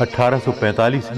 1845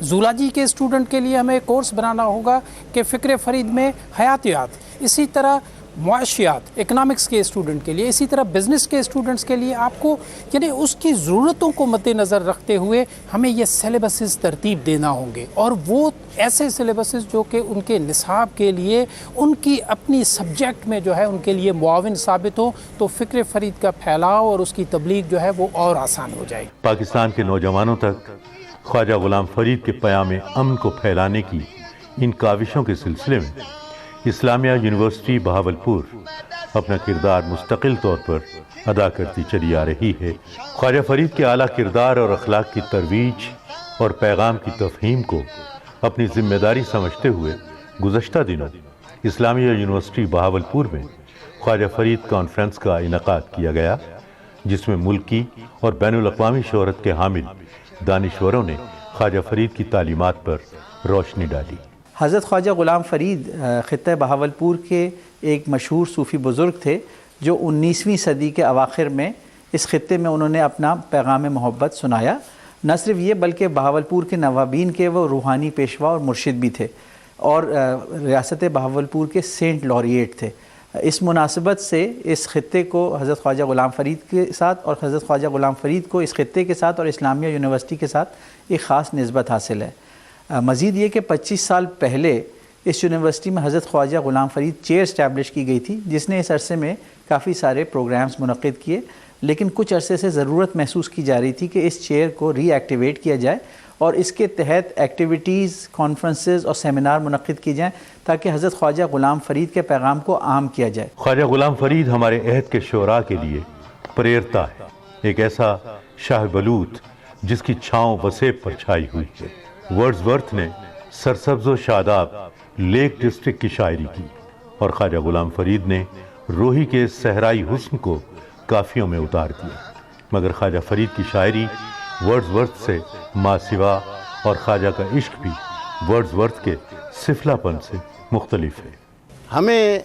zoology کے student کے لیے ہمیں کورس بنانا ہوگا کہ فکر فرید میں حیاتیات، اسی طرح معاشیات اکنامکس کے اسٹوڈنٹ کے لیے، اسی طرح بزنس کے اسٹوڈنٹس کے لیے آپ کو یعنی اس کی ضرورتوں کو مد نظر رکھتے ہوئے ہمیں یہ سلیبسز ترتیب دینا ہوں گے، اور وہ ایسے سلیبسز جو کہ ان کے نصاب کے لیے ان کی اپنی سبجیکٹ میں جو ہے ان کے لیے معاون ثابت ہو، تو فکر فرید کا پھیلاؤ اور اس کی تبلیغ جو ہے وہ اور آسان ہو جائے گی۔ پاکستان کے نوجوانوں تک خواجہ غلام فرید کے پیام امن کو پھیلانے کی ان کاوشوں کے سلسلے میں اسلامیہ یونیورسٹی بہاولپور اپنا کردار مستقل طور پر ادا کرتی چلی آ رہی ہے۔ خواجہ فرید کے اعلیٰ کردار اور اخلاق کی ترویج اور پیغام کی تفہیم کو اپنی ذمہ داری سمجھتے ہوئے گزشتہ دنوں اسلامیہ یونیورسٹی بہاولپور میں خواجہ فرید کانفرنس کا انعقاد کیا گیا، جس میں ملکی اور بین الاقوامی شہرت کے حامل دانشوروں نے خواجہ فرید کی تعلیمات پر روشنی ڈالی۔ حضرت خواجہ غلام فرید خطہ بہاولپور کے ایک مشہور صوفی بزرگ تھے جو 19ویں صدی کے اواخر میں اس خطے میں انہوں نے اپنا پیغام محبت سنایا۔ نہ صرف یہ بلکہ بہاولپور کے نوابین کے وہ روحانی پیشوا اور مرشد بھی تھے، اور ریاست بہاولپور کے سینٹ لوریٹ تھے۔ اس مناسبت سے اس خطے کو حضرت خواجہ غلام فرید کے ساتھ اور حضرت خواجہ غلام فرید کو اس خطے کے ساتھ اور اسلامیہ یونیورسٹی کے ساتھ ایک خاص نسبت حاصل ہے۔ مزید یہ کہ 25 سال پہلے اس یونیورسٹی میں حضرت خواجہ غلام فرید چیئر اسٹیبلش کی گئی تھی، جس نے اس عرصے میں کافی سارے پروگرامز منعقد کیے، لیکن کچھ عرصے سے ضرورت محسوس کی جا رہی تھی کہ اس چیئر کو ری ایکٹیویٹ کیا جائے اور اس کے تحت ایکٹیویٹیز، کانفرنسز اور سیمینار منعقد کی جائیں تاکہ حضرت خواجہ غلام فرید کے پیغام کو عام کیا جائے۔ خواجہ غلام فرید ہمارے عہد کے شعراء کے لیے پریرتا ہے، ایک ایسا شاہ بلوط جس کی چھاؤں وسیب پر چھائی ہوئی ہے۔ ورڈز ورتھ نے سرسبز و شاداب لیک ڈسٹرکٹ کی شاعری کی، اور خواجہ غلام فرید نے روہی کے صحرائی حسن کو کافیوں میں اتار دیا، مگر خواجہ فرید کی شاعری ورڈز ورتھ سے ماسوا اور خواجہ کا عشق بھی ورڈز ورتھ کے سفلا پن سے مختلف ہے۔ ہمیں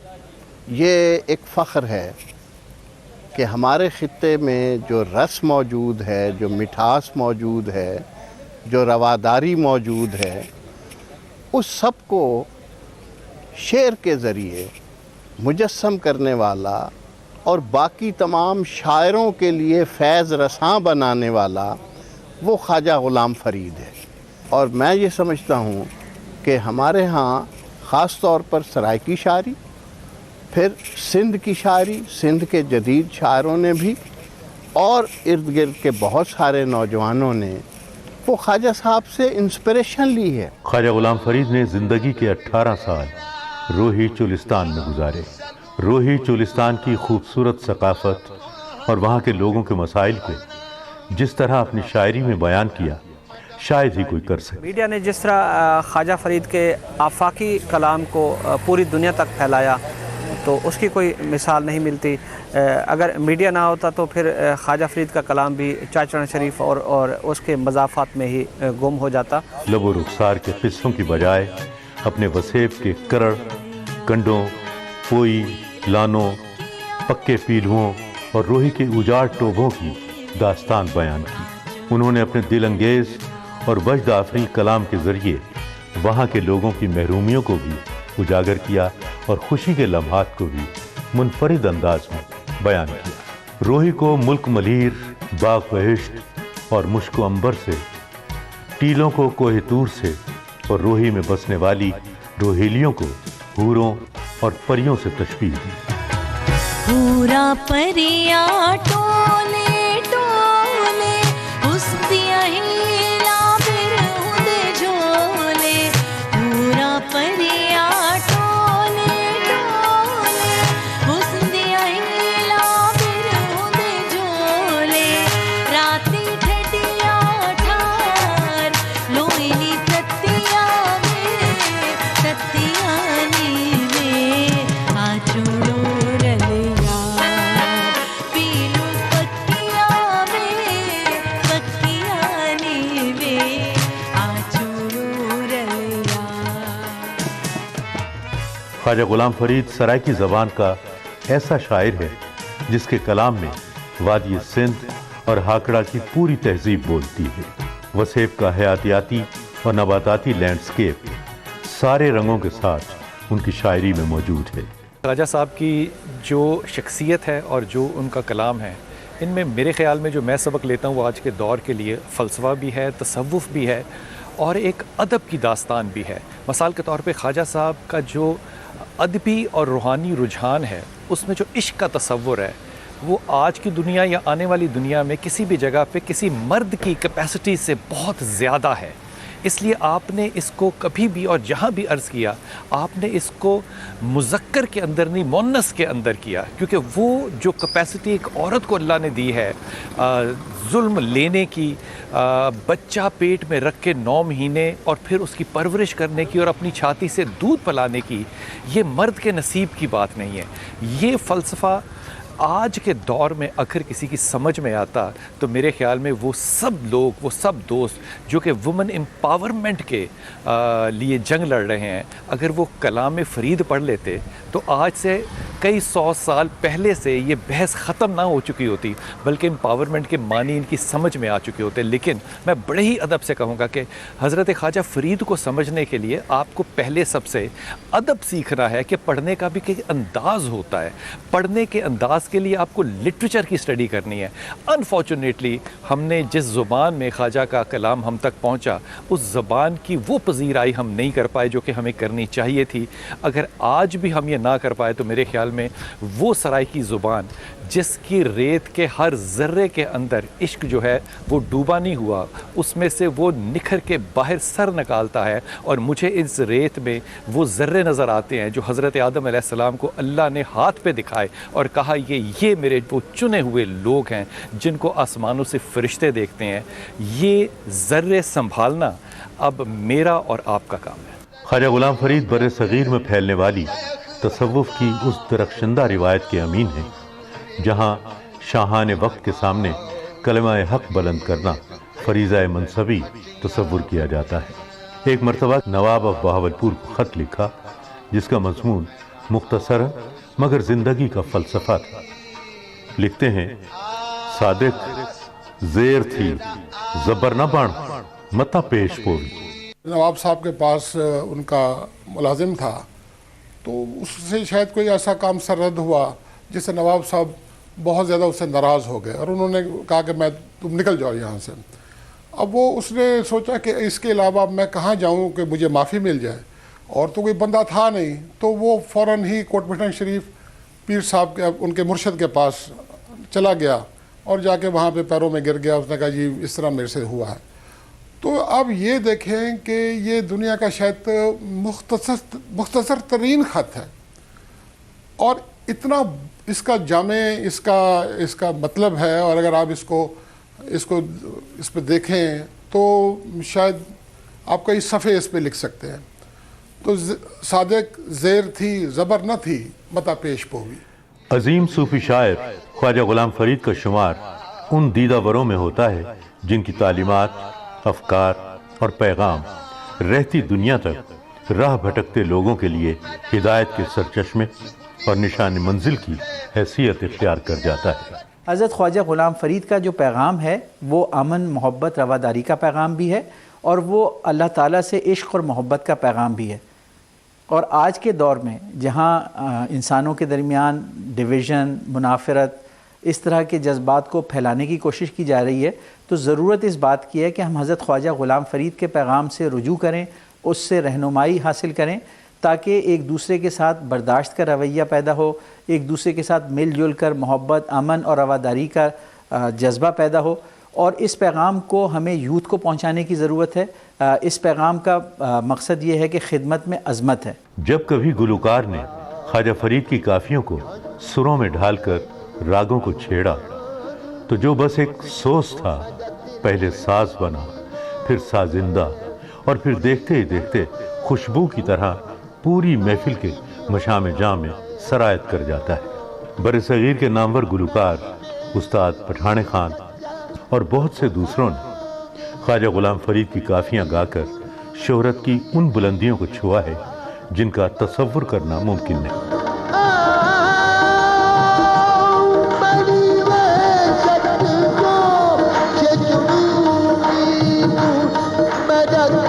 یہ ایک فخر ہے کہ ہمارے خطے میں جو رس موجود ہے، جو مٹھاس موجود ہے، جو رواداری موجود ہے، اس سب کو شعر کے ذریعے مجسم کرنے والا اور باقی تمام شاعروں کے لیے فیض رساں بنانے والا وہ خواجہ غلام فرید ہے۔ اور میں یہ سمجھتا ہوں کہ ہمارے ہاں خاص طور پر سرائکی شاعری، پھر سندھ کی شاعری، سندھ کے جدید شاعروں نے بھی، اور ارد گرد کے بہت سارے نوجوانوں نے وہ خواجہ صاحب سے انسپریشن لی ہے۔ خواجہ غلام فرید نے زندگی کے 18 سال روہی چولستان میں گزارے۔ روہی چولستان کی خوبصورت ثقافت اور وہاں کے لوگوں کے مسائل کو جس طرح اپنی شاعری میں بیان کیا، شاید ہی کوئی کر سکے۔ میڈیا نے جس طرح خواجہ فرید کے آفاقی کلام کو پوری دنیا تک پھیلایا تو اس کی کوئی مثال نہیں ملتی۔ اگر میڈیا نہ ہوتا تو پھر خواجہ فرید کا کلام بھی چاچڑا شریف اور اس کے مضافات میں ہی گم ہو جاتا۔ لب و رخسار کے قصوں کی بجائے اپنے وسیب کے کرڑ، کنڈوں، پوئی، لانوں، پکے پیلھوں اور روہی کے اجاڑ ٹوبوں کی داستان بیان کی۔ انہوں نے اپنے دل انگیز اور وجد آفرین کلام کے ذریعے وہاں کے لوگوں کی محرومیوں کو بھی اجاگر کیا اور خوشی کے لمحات کو بھی منفرد انداز میں بیان کیا۔ روہی کو ملک ملیر، باغ بہشت اور مشک و عنبر سے، ٹیلوں کو کوہ طور سے، اور روہی میں بسنے والی روہیلیوں کو حوروں اور پریوں سے تشبیہ دی۔ پورا پریا ٹولے ٹولے ہستیاں ہیلا برہد جھولے، پورا پریا ٹولے ٹولے ہستیاں ہیلا برہد جھولے، راتی ٹھڈیاں ٹھار لوئنی تتیاں میں تتیاں نیوے آچوڑو خواجہ غلام فرید سرائکی زبان کا ایسا شاعر ہے جس کے کلام میں وادی سندھ اور ہاکڑا کی پوری تہذیب بولتی ہے۔ وسیب کا حیاتیاتی اور نباتاتی لینڈسکیپ سارے رنگوں کے ساتھ ان کی شاعری میں موجود ہے۔ خواجہ صاحب کی جو شخصیت ہے اور جو ان کا کلام ہے، ان میں میرے خیال میں جو میں سبق لیتا ہوں وہ آج کے دور کے لیے فلسفہ بھی ہے، تصوف بھی ہے اور ایک ادب کی داستان بھی ہے۔ مثال کے طور پہ خواجہ صاحب کا جو ادبی اور روحانی رجحان ہے، اس میں جو عشق کا تصور ہے، وہ آج کی دنیا یا آنے والی دنیا میں کسی بھی جگہ پہ کسی مرد کی کیپیسٹی سے بہت زیادہ ہے۔ اس لیے آپ نے اس کو کبھی بھی اور جہاں بھی عرض کیا، آپ نے اس کو مذکر کے اندر نہیں مؤنث کے اندر کیا، کیونکہ وہ جو کیپیسٹی ایک عورت کو اللہ نے دی ہے ظلم لینے کی، بچہ پیٹ میں رکھ کے 9 مہینے اور پھر اس کی پرورش کرنے کی اور اپنی چھاتی سے دودھ پلانے کی، یہ مرد کے نصیب کی بات نہیں ہے۔ یہ فلسفہ آج کے دور میں اگر کسی کی سمجھ میں آتا تو میرے خیال میں وہ سب لوگ، وہ سب دوست جو کہ وومن امپاورمنٹ کے لیے جنگ لڑ رہے ہیں، اگر وہ کلام فرید پڑھ لیتے تو آج سے کئی 100 سال پہلے سے یہ بحث ختم نہ ہو چکی ہوتی، بلکہ امپاورمنٹ کے معنی ان کی سمجھ میں آ چکے ہوتے۔ لیکن میں بڑے ہی ادب سے کہوں گا کہ حضرت خواجہ فرید کو سمجھنے کے لیے آپ کو پہلے سب سے ادب سیکھنا ہے کہ پڑھنے کا بھی ایک انداز ہوتا ہے۔ پڑھنے کے انداز کے لیے آپ کو لٹریچر کی اسٹڈی کرنی ہے۔ انفارچونیٹلی ہم نے جس زبان میں خواجہ کا کلام ہم تک پہنچا، اس زبان کی وہ پذیرائی ہم نہیں کر پائے جو کہ ہمیں کرنی چاہیے تھی۔ اگر آج بھی ہم یہ نہ کر پائے تو میرے خیال میں وہ سرائیکی زبان جس کی ریت کے ہر ذرے کے اندر عشق جو ہے وہ ڈوبا نہیں ہوا، اس میں سے وہ نکھر کے باہر سر نکالتا ہے، اور مجھے اس ریت میں وہ ذرے نظر آتے ہیں جو حضرت آدم علیہ السلام کو اللہ نے ہاتھ پہ دکھائے اور کہا یہ میرے وہ چنے ہوئے لوگ ہیں جن کو آسمانوں سے فرشتے دیکھتے ہیں۔ یہ ذرے سنبھالنا اب میرا اور آپ کا کام ہے۔ خواجہ غلام فرید بر صغیر میں پھیلنے والی تصوف کی اس درخشندہ روایت کے امین ہیں جہاں شاہان وقت کے سامنے کلمہ حق بلند کرنا فریضہ منصبی تصور کیا جاتا ہے۔ ایک مرتبہ نواب آف بہاولپور کو خط لکھا جس کا مضمون مختصر مگر زندگی کا فلسفہ تھا۔ لکھتے ہیں، صادق زیر تھی زبر نہ بان متا پیش پوری۔ نواب صاحب کے پاس ان کا ملازم تھا، تو اس سے شاید کوئی ایسا کام سررد ہوا جس سے نواب صاحب بہت زیادہ اس سے ناراض ہو گئے اور انہوں نے کہا کہ تم نکل جاؤ یہاں سے۔ اب اس نے سوچا کہ اس کے علاوہ میں کہاں جاؤں کہ مجھے معافی مل جائے، اور تو کوئی بندہ تھا نہیں، تو وہ فوراً ہی کوٹ پٹن شریف پیر صاحب کے ان کے مرشد کے پاس چلا گیا اور جا کے وہاں پہ پیروں میں گر گیا۔ اس نے کہا جی اس طرح میرے سے ہوا ہے۔ تو اب یہ دیکھیں کہ یہ دنیا کا شاید مختصر ترین خط ہے، اور اتنا اس کا جامع اس کا مطلب ہے، اور اگر آپ اس پہ دیکھیں تو شاید آپ کئی صفحے اس پہ لکھ سکتے ہیں۔ تو صادق زیر تھی زبر نہ تھی متا پیش پوی۔ عظیم صوفی شاعر خواجہ غلام فرید کا شمار ان دیدہ وروں میں ہوتا ہے جن کی تعلیمات، افکار اور پیغام رہتی دنیا تک راہ بھٹکتے لوگوں کے لیے ہدایت کے سرچشمے اور نشان منزل کی حیثیت اختیار کر جاتا ہے۔ حضرت خواجہ غلام فرید کا جو پیغام ہے وہ امن، محبت، رواداری کا پیغام بھی ہے، اور وہ اللہ تعالیٰ سے عشق اور محبت کا پیغام بھی ہے۔ اور آج کے دور میں جہاں انسانوں کے درمیان ڈویژن، منافرت، اس طرح کے جذبات کو پھیلانے کی کوشش کی جا رہی ہے، تو ضرورت اس بات کی ہے کہ ہم حضرت خواجہ غلام فرید کے پیغام سے رجوع کریں، اس سے رہنمائی حاصل کریں، تاکہ ایک دوسرے کے ساتھ برداشت کا رویہ پیدا ہو، ایک دوسرے کے ساتھ مل جل کر محبت، امن اور رواداری کا جذبہ پیدا ہو۔ اور اس پیغام کو ہمیں یوتھ کو پہنچانے کی ضرورت ہے۔ اس پیغام کا مقصد یہ ہے کہ خدمت میں عظمت ہے۔ جب کبھی گلوکار نے خواجہ فرید کی کافیوں کو سروں میں ڈھال کر راگوں کو چھیڑا تو جو بس ایک سوز تھا پہلے ساز بنا، پھر سازندہ، اور پھر دیکھتے ہی دیکھتے خوشبو کی طرح پوری محفل کے مشام جاں میں سرایت کر جاتا ہے۔ برصغیر کے نامور گلوکار استاد پٹھان خان اور بہت سے دوسروں نے خواجہ غلام فرید کی کافیاں گا کر شہرت کی ان بلندیوں کو چھوا ہے جن کا تصور کرنا ممکن نہیں۔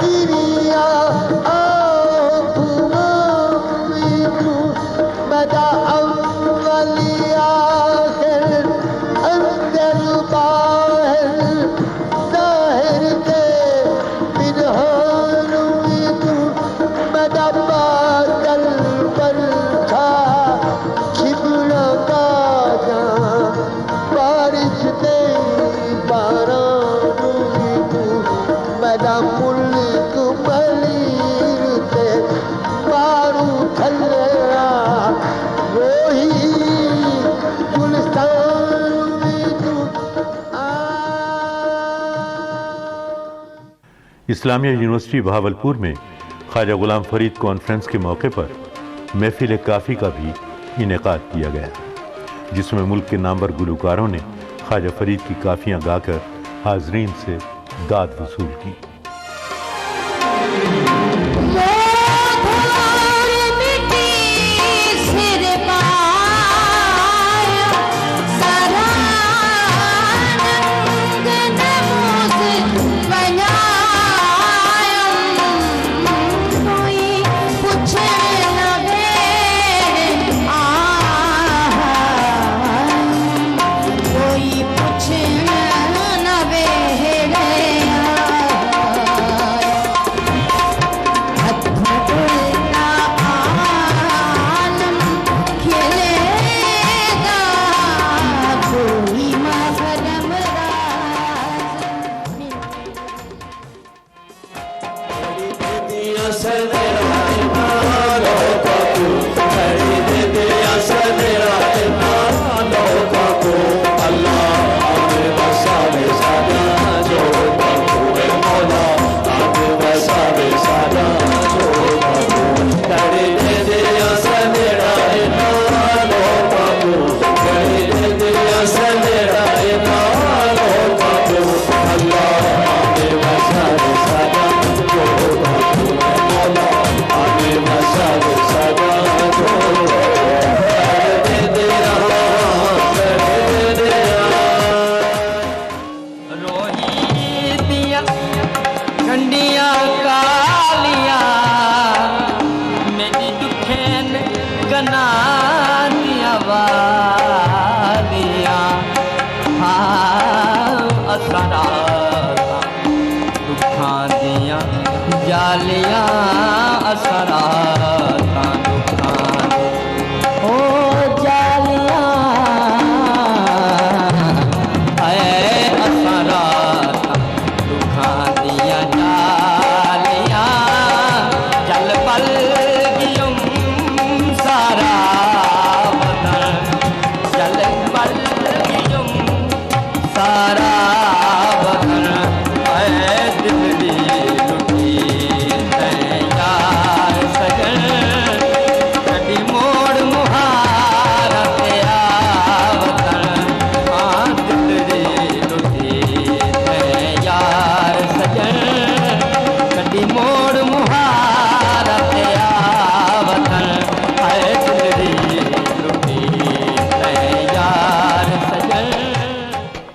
Kiri مدى أول آخر اندر باہر ظاہر کے پنہان ہوئی تو مدى بادل پر تھا چھپڑا کا جہاں بارش نہیں باران ہوئی تو مدى ملک ملیر تے بارو تھلیا وہی گلستان ہوئی تو اسلامیہ یونیورسٹی بہاولپور میں خواجہ غلام فرید کانفرنس کے موقع پر محفل کافی کا بھی انعقاد کیا گیا، جس میں ملک کے نامور گلوکاروں نے خواجہ فرید کی کافیاں گا کر حاضرین سے داد وصول کی۔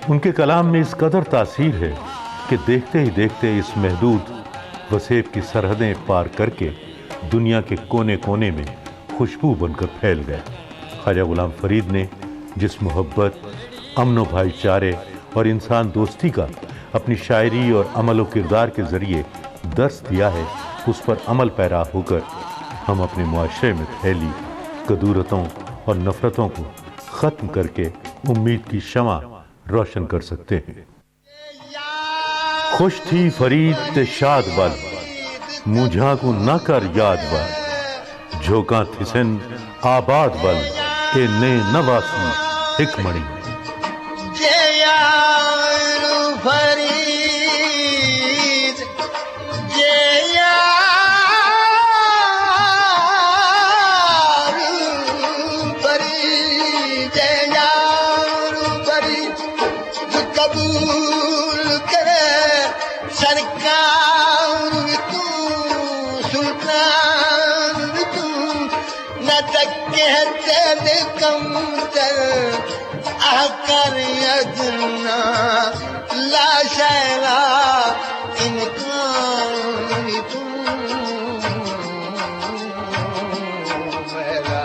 ان کے کلام میں اس قدر تاثیر ہے کہ دیکھتے ہی دیکھتے اس محدود وسیب کی سرحدیں پار کر کے دنیا کے کونے کونے میں خوشبو بن کر پھیل گئے۔ خواجہ غلام فرید نے جس محبت، امن و بھائی چارے اور انسان دوستی کا اپنی شاعری اور عمل و کردار کے ذریعے درس دیا ہے، اس پر عمل پیرا ہو کر ہم اپنے معاشرے میں پھیلی کدورتوں اور نفرتوں کو ختم کر کے امید کی شمع روشن کر سکتے ہیں۔ خوش تھی فرید تے شاد بل، مجھا کو نہ کر یاد بل، جھوکاں تھسن آباد بل، اے نے نواسی حکمڑی۔ کر یدنا لا شیلا انکار تو میرا